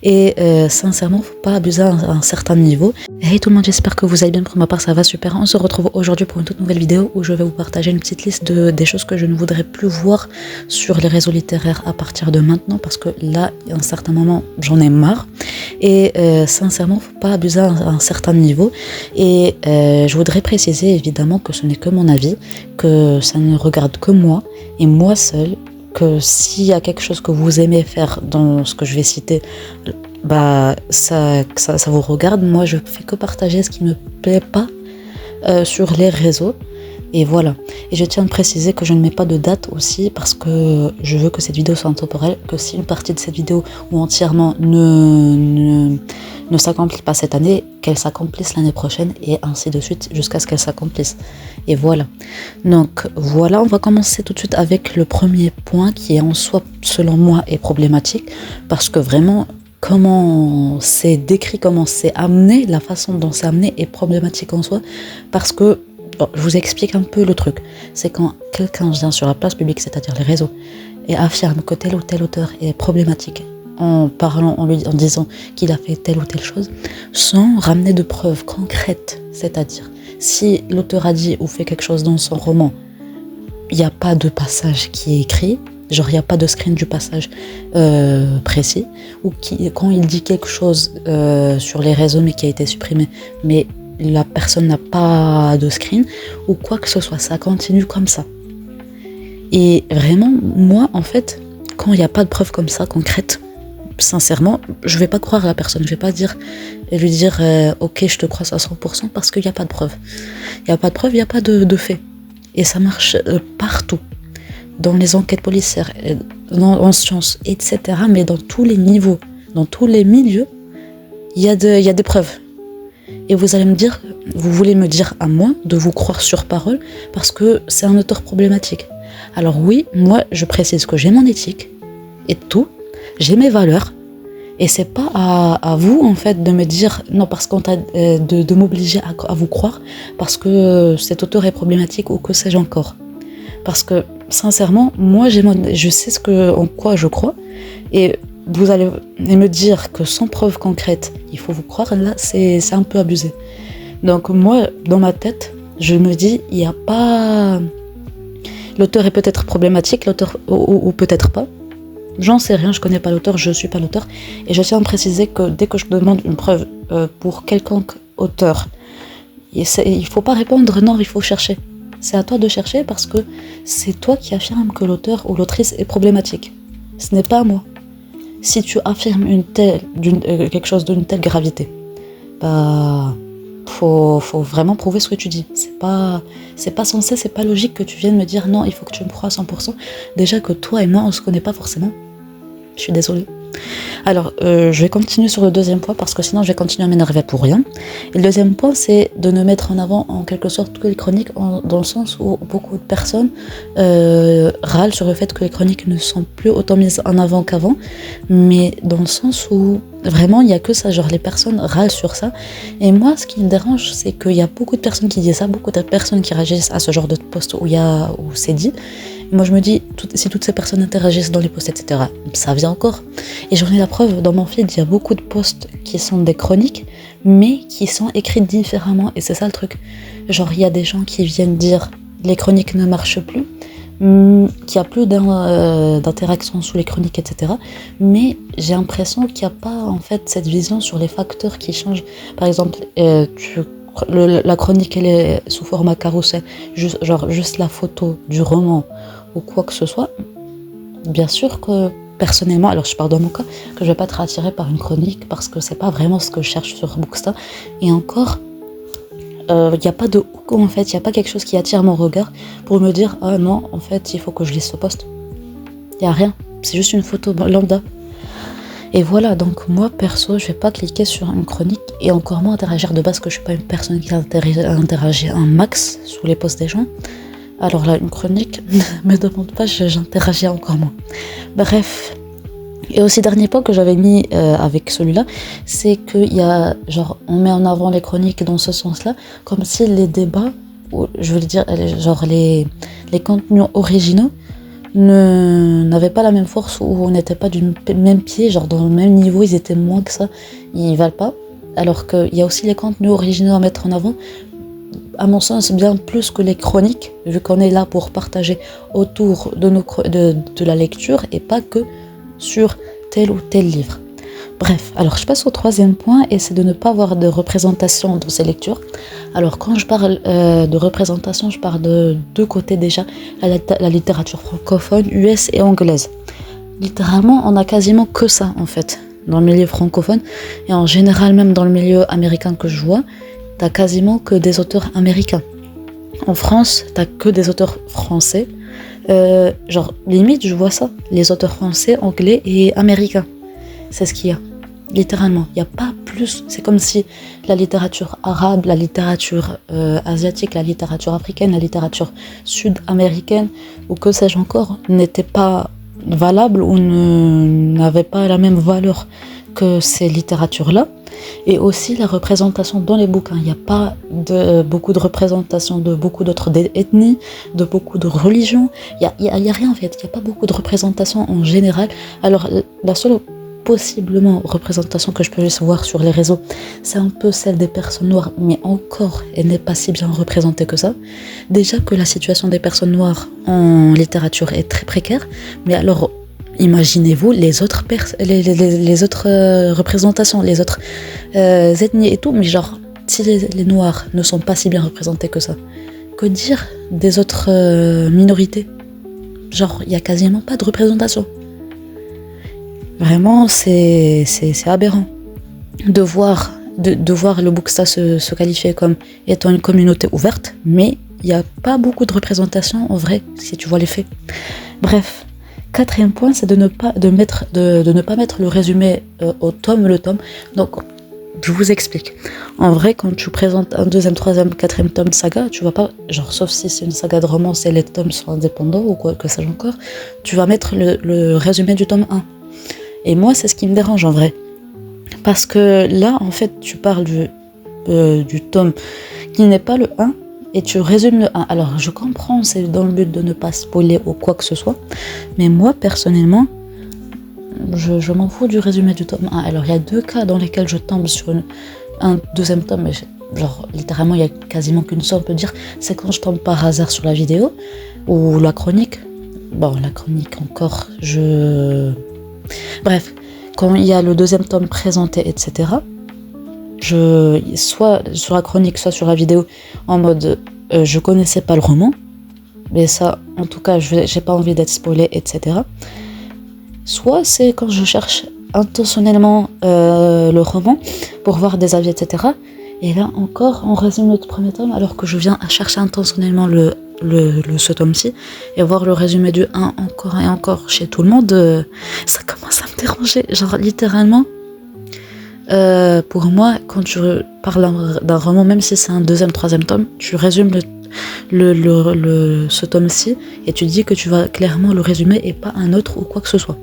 Et sincèrement, faut pas abuser à un certain niveau. Hey tout le monde, j'espère que vous allez bien. Pour ma part, ça va super. On se retrouve aujourd'hui pour une toute nouvelle vidéo où je vais vous partager une petite liste des choses que je ne voudrais plus voir sur les réseaux littéraires à partir de maintenant, parce que là, à un certain moment, j'en ai marre. Et sincèrement, faut pas abuser à un certain niveau. Et je voudrais préciser évidemment que ce n'est que mon avis, que ça ne regarde que moi et moi seule. Que s'il y a quelque chose que vous aimez faire dans ce que je vais citer, bah ça vous regarde. Moi je fais que partager ce qui me plaît pas sur les réseaux, et voilà. Et je tiens à préciser que je ne mets pas de date aussi, parce que je veux que cette vidéo soit intemporelle, que si une partie de cette vidéo ou entièrement ne s'accomplit pas cette année, qu'elle s'accomplisse l'année prochaine, et ainsi de suite jusqu'à ce qu'elle s'accomplisse. Et voilà. Donc voilà, on va commencer tout de suite avec le premier point qui est en soi, selon moi, est problématique, parce que vraiment, comment c'est décrit, comment c'est amené, la façon dont c'est amené est problématique en soi, parce que, bon, je vous explique un peu le truc. C'est quand quelqu'un vient sur la place publique, c'est-à-dire les réseaux, et affirme que tel ou tel auteur est problématique, en parlant, en disant qu'il a fait telle ou telle chose, sans ramener de preuves concrètes. C'est-à-dire, si l'auteur a dit ou fait quelque chose dans son roman, il n'y a pas de passage qui est écrit, genre il n'y a pas de screen du passage précis, ou quand il dit quelque chose sur les réseaux mais qui a été supprimé, mais la personne n'a pas de screen, ou quoi que ce soit, ça continue comme ça. Et vraiment, moi, en fait, quand il n'y a pas de preuves comme ça, concrètes, sincèrement, je vais pas croire à la personne, je vais pas lui dire ok, je te crois à 100%, parce qu'il n'y a pas de preuves. Il n'y a pas de preuves, il n'y a pas de faits. Et ça marche partout. Dans les enquêtes policières, en sciences, etc. Mais dans tous les niveaux, dans tous les milieux, il y a des preuves. Et vous allez me dire, vous voulez me dire à moi de vous croire sur parole parce que c'est un auteur problématique. Alors oui, moi je précise que j'ai mon éthique et tout, j'ai mes valeurs, et c'est pas à vous en fait de me dire non, parce qu'on t'a de m'obliger à vous croire parce que cet auteur est problématique ou que sais-je encore. Parce que sincèrement, moi je sais en quoi je crois, et vous allez me dire que sans preuve concrète il faut vous croire, là c'est un peu abusé. Donc moi, dans ma tête, je me dis, il n'y a pas... L'auteur est peut-être problématique, l'auteur ou peut-être pas. J'en sais rien, je connais pas l'auteur, je suis pas l'auteur. Et je tiens à préciser que dès que je demande une preuve pour quelconque auteur, il faut pas répondre non, il faut chercher. C'est à toi de chercher, parce que c'est toi qui affirmes que l'auteur ou l'autrice est problématique. Ce n'est pas à moi. Si tu affirmes quelque chose d'une telle gravité, bah... Faut vraiment prouver ce que tu dis. C'est pas censé, c'est pas logique que tu viennes me dire non, il faut que tu me crois à 100%. Déjà que toi et moi, on se connaît pas forcément. Je suis désolée. Alors, je vais continuer sur le deuxième point, parce que sinon je vais continuer à m'énerver pour rien. Et le deuxième point, c'est de ne mettre en avant en quelque sorte que les chroniques, dans le sens où beaucoup de personnes râlent sur le fait que les chroniques ne sont plus autant mises en avant qu'avant, mais dans le sens où vraiment il n'y a que ça, genre les personnes râlent sur ça. Et moi, ce qui me dérange, c'est qu'il y a beaucoup de personnes qui disent ça, beaucoup de personnes qui réagissent à ce genre de post où c'est dit. Moi je me dis, si toutes ces personnes interagissent dans les posts, etc., ça vient encore. Et j'en ai la preuve, dans mon feed, il y a beaucoup de posts qui sont des chroniques, mais qui sont écrites différemment, et c'est ça le truc. Genre, il y a des gens qui viennent dire, les chroniques ne marchent plus, qu'il n'y a plus d'interaction sous les chroniques, etc. Mais j'ai l'impression qu'il n'y a pas, en fait, cette vision sur les facteurs qui changent. Par exemple, la chronique, elle est sous format carrousel, juste la photo du roman, ou quoi que ce soit. Bien sûr que personnellement, alors je parle dans mon cas, que je vais pas être attirée par une chronique, parce que c'est pas vraiment ce que je cherche sur Bookstar. Et encore, il n'y a pas de hook, en fait, il n'y a pas quelque chose qui attire mon regard pour me dire ah non, en fait il faut que je lise ce post. Il n'y a rien, c'est juste une photo lambda. Et voilà, donc moi perso, je vais pas cliquer sur une chronique, et encore moins interagir, de base que je suis pas une personne qui interagit un max sous les posts des gens. Alors là, une chronique, ne me demande pas, j'interagis encore moins. Bref. Et aussi, dernier point que j'avais mis avec celui-là, c'est qu'il y a, genre, on met en avant les chroniques dans ce sens-là, comme si les débats, ou je veux dire, genre les contenus originaux, n'avaient pas la même force ou n'étaient pas du même pied, genre dans le même niveau, ils étaient moins que ça, ils valent pas. Alors qu'il y a aussi les contenus originaux à mettre en avant, à mon sens bien plus que les chroniques, vu qu'on est là pour partager autour de la lecture et pas que sur tel ou tel livre. Bref, alors je passe au troisième point et c'est de ne pas avoir de représentation dans ces lectures. Alors quand je parle de représentation, je parle de deux côtés déjà, la littérature francophone, US et anglaise. Littéralement, on a quasiment que ça en fait, dans le milieu francophone et en général même dans le milieu américain que je vois, t'as quasiment que des auteurs américains. En France, t'as que des auteurs français. Genre, limite, je vois ça. Les auteurs français, anglais et américains. C'est ce qu'il y a. Littéralement. Il n'y a pas plus. C'est comme si la littérature arabe, la littérature asiatique, la littérature africaine, la littérature sud-américaine, ou que sais-je encore, n'était pas valable ou n'avait pas la même valeur que ces littératures-là. Et aussi la représentation dans les bouquins. Il n'y a pas beaucoup de représentation de beaucoup d'autres ethnies, de beaucoup de religions. Il y a rien en fait. Il n'y a pas beaucoup de représentation en général. Alors la seule possiblement représentation que je peux voir sur les réseaux, c'est un peu celle des personnes noires, mais encore, elle n'est pas si bien représentée que ça. Déjà que la situation des personnes noires en littérature est très précaire, mais alors imaginez-vous les autres représentations, les autres ethnies et tout, mais genre, si les noirs ne sont pas si bien représentés que ça, que dire des autres minorités? Genre, il n'y a quasiment pas de représentation. Vraiment, c'est aberrant de voir le Bookstar se qualifier comme étant une communauté ouverte, mais il n'y a pas beaucoup de représentation en vrai, si tu vois les faits. Bref, quatrième point, c'est de ne pas mettre le résumé au tome. Donc, je vous explique. En vrai, quand tu présentes un deuxième, troisième, quatrième tome de saga, tu vas pas, genre, sauf si c'est une saga de romance et les tomes sont indépendants ou quoi que sais-je encore, tu vas mettre le résumé du tome 1. Et moi, c'est ce qui me dérange en vrai. Parce que là, en fait, tu parles du tome qui n'est pas le 1 et tu résumes le 1. Alors, je comprends, c'est dans le but de ne pas spoiler ou quoi que ce soit. Mais moi, personnellement, je m'en fous du résumé du tome 1. Alors, il y a deux cas dans lesquels je tombe sur un deuxième tome. Mais genre, littéralement, il y a quasiment qu'une seule, on peut dire. C'est quand je tombe par hasard sur la vidéo ou la chronique. Bon, la chronique encore, Bref, quand il y a le deuxième tome présenté, etc., soit sur la chronique, soit sur la vidéo, en mode je connaissais pas le roman, mais ça, en tout cas, j'ai pas envie d'être spoilé, etc. Soit c'est quand je cherche intentionnellement le roman pour voir des avis, etc. Et là encore, on résume le premier tome alors que je viens à chercher intentionnellement ce tome-ci et voir le résumé du 1 encore et encore chez tout le monde, ça commence à me déranger. Genre littéralement, pour moi, quand tu parles d'un roman, même si c'est un deuxième, troisième tome, tu résumes ce tome-ci et tu dis que tu vas clairement le résumer et pas un autre ou quoi que ce soit.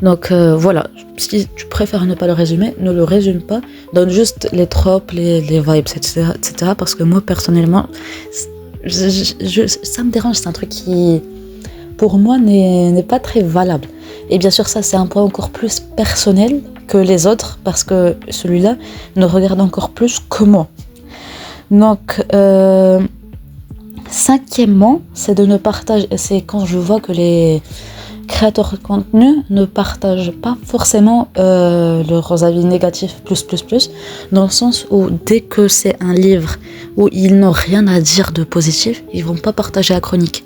Donc voilà, si tu préfères ne pas le résumer, ne le résume pas, donne juste les tropes, les vibes, etc., parce que moi personnellement, ça me dérange, c'est un truc qui, pour moi, n'est pas très valable. Et bien sûr, ça, c'est un point encore plus personnel que les autres, parce que celui-là ne regarde encore plus que moi. Donc, cinquièmement, c'est de ne partager, c'est quand je vois que les créateurs de contenu ne partagent pas forcément leurs avis négatifs dans le sens où dès que c'est un livre où ils n'ont rien à dire de positif, ils vont pas partager la chronique.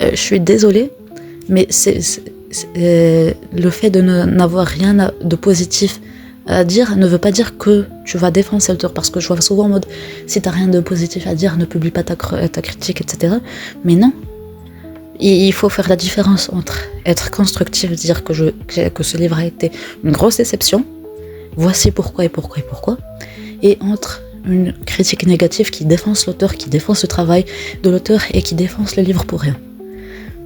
Je suis désolée, mais le fait de n'avoir rien de positif à dire ne veut pas dire que tu vas défoncer l'auteur, parce que je vois souvent en mode si t'as rien de positif à dire, ne publie pas ta critique, etc. Mais non. Il faut faire la différence entre être constructif, dire que ce livre a été une grosse déception, voici pourquoi, et entre une critique négative qui défonce l'auteur, qui défonce le travail de l'auteur et qui défonce le livre pour rien.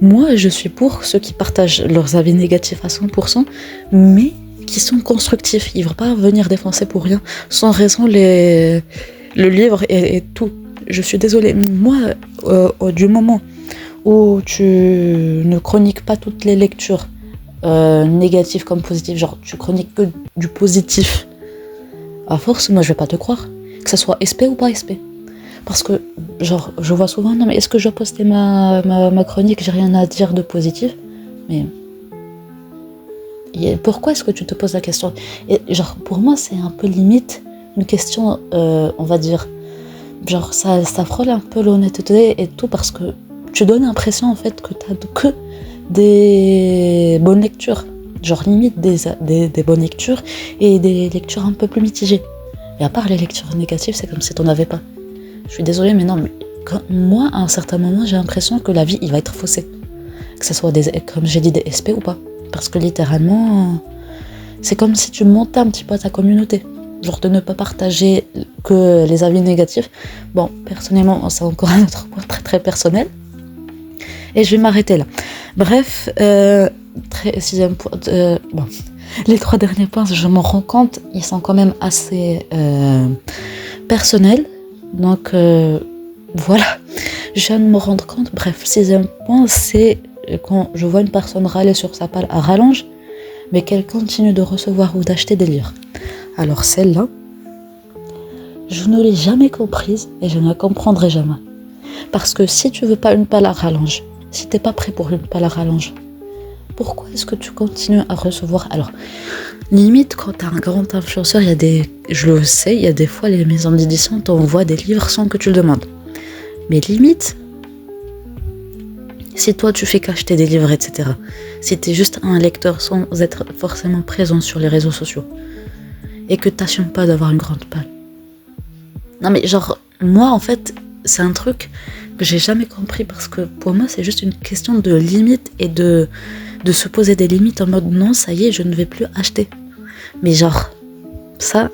Moi, je suis pour ceux qui partagent leurs avis négatifs à 100%, mais qui sont constructifs. Ils ne vont pas venir défoncer pour rien, sans raison, le livre et tout. Je suis désolée. Moi, du moment où tu ne chroniques pas toutes les lectures négatives comme positives, genre tu chroniques que du positif, à force, moi je vais pas te croire, que ce soit SP ou pas SP. Parce que, genre, je vois souvent, non mais est-ce que je dois poster ma chronique, j'ai rien à dire de positif? Mais pourquoi est-ce que tu te poses la question? Et genre, pour moi, c'est un peu limite une question, on va dire, genre, ça frôle un peu l'honnêteté et tout, parce que tu donnes l'impression, en fait, que t'as que des bonnes lectures. Genre, limite des bonnes lectures et des lectures un peu plus mitigées. Et à part les lectures négatives, c'est comme si t'en avais pas. Je suis désolée, mais non, mais moi, à un certain moment, j'ai l'impression que la vie, il va être faussé. Que ce soit comme j'ai dit, des SP ou pas. Parce que littéralement, c'est comme si tu montais un petit peu à ta communauté. Genre de ne pas partager que les avis négatifs. Bon, personnellement, c'est encore un autre point très très personnel. Et je vais m'arrêter là. Bref, sixième point. Bon, les 3 derniers points, je m'en rends compte, ils sont quand même assez personnels. Donc voilà, je viens de me rendre compte. Bref, 6e point, c'est quand je vois une personne râler sur sa palle à rallonge, mais qu'elle continue de recevoir ou d'acheter des livres. Alors celle-là, je ne l'ai jamais comprise et je ne la comprendrai jamais. Parce que si tu veux pas une palle à rallonge, si t'es pas prêt pour une palle à rallonge, pourquoi est-ce que tu continues à recevoir? Alors, limite, quand t'as un grand influenceur, je le sais, il y a des fois les maisons d'édition t'envoient des livres sans que tu le demandes. Mais limite, si toi tu fais qu'acheter des livres, etc., si t'es juste un lecteur sans être forcément présent sur les réseaux sociaux, et que t'assumes pas d'avoir une grande palle. Non mais genre, moi en fait, c'est un truc que j'ai jamais compris, parce que pour moi c'est juste une question de limite et de se poser des limites en mode non, ça y est, je ne vais plus acheter. Mais genre, ça,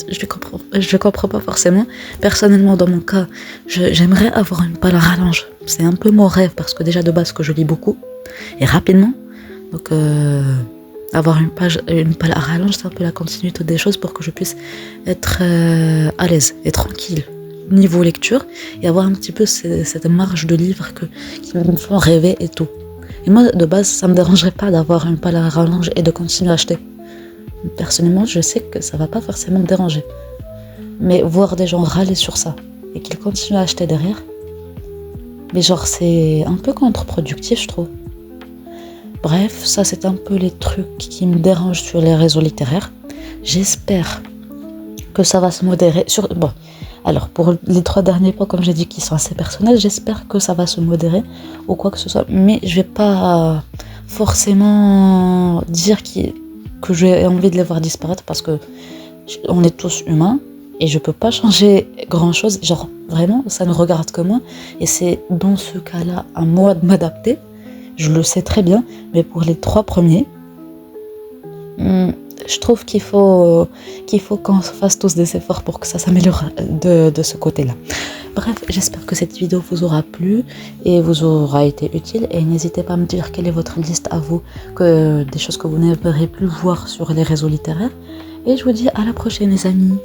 je comprends pas forcément. Personnellement, dans mon cas, j'aimerais avoir une palle à rallonge. C'est un peu mon rêve, parce que déjà de base que je lis beaucoup et rapidement. Donc avoir une palle à rallonge, c'est un peu la continuité des choses pour que je puisse être à l'aise et tranquille niveau lecture et avoir un petit peu cette marge de livres qui me font rêver et tout. Et moi, de base, ça me dérangerait pas d'avoir une palle à rallonge et de continuer à acheter. Personnellement, je sais que ça va pas forcément me déranger. Mais voir des gens râler sur ça et qu'ils continuent à acheter derrière, mais genre, c'est un peu contre-productif, je trouve. Bref, ça, c'est un peu les trucs qui me dérangent sur les réseaux littéraires. J'espère que ça va se modérer. Bon, alors, pour les 3 derniers points, comme j'ai dit, qui sont assez personnels, j'espère que ça va se modérer ou quoi que ce soit. Mais je vais pas forcément dire que j'ai envie de les voir disparaître, parce que on est tous humains et je peux pas changer grand chose. Genre, vraiment, ça ne regarde que moi. Et c'est dans ce cas-là à moi de m'adapter. Je le sais très bien. Mais pour les 3 premiers, je trouve qu'il faut qu'on fasse tous des efforts pour que ça s'améliore de ce côté-là. Bref, j'espère que cette vidéo vous aura plu et vous aura été utile. Et n'hésitez pas à me dire quelle est votre liste à vous, des choses que vous n'aimeriez plus voir sur les réseaux littéraires. Et je vous dis à la prochaine, les amis.